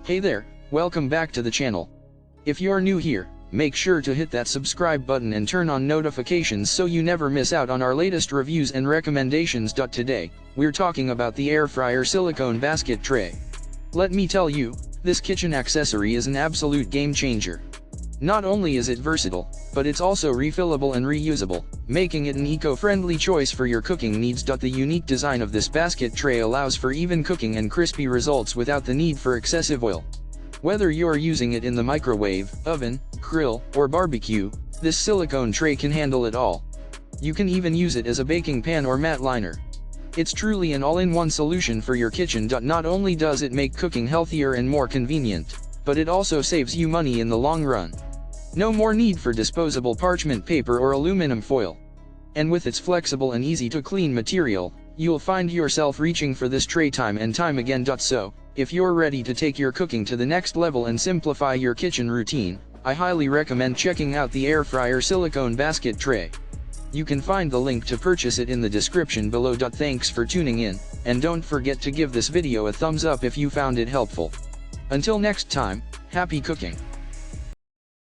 Hey there, welcome back to the channel. If you're new here, make sure to hit that subscribe button and turn on notifications so you never miss out on our latest reviews and recommendations. Today, we're talking about the air fryer silicone basket tray. Let me tell you, this kitchen accessory is an absolute game changer. Not only is it versatile, but it's also refillable and reusable, making it an eco-friendly choice for your cooking needs. The unique design of this basket tray allows for even cooking and crispy results without the need for excessive oil. Whether you're using it in the microwave, oven, grill, or barbecue, this silicone tray can handle it all. You can even use it as a baking pan or mat liner. It's truly an all-in-one solution for your kitchen. Not only does it make cooking healthier and more convenient, but it also saves you money in the long run. No more need for disposable parchment paper or aluminum foil. And with its flexible and easy-to-clean material, you'll find yourself reaching for this tray time and time again. So, if you're ready to take your cooking to the next level and simplify your kitchen routine, I highly recommend checking out the air fryer silicone basket tray. You can find the link to purchase it in the description below. Thanks for tuning in, and don't forget to give this video a thumbs up if you found it helpful. Until next time, happy cooking!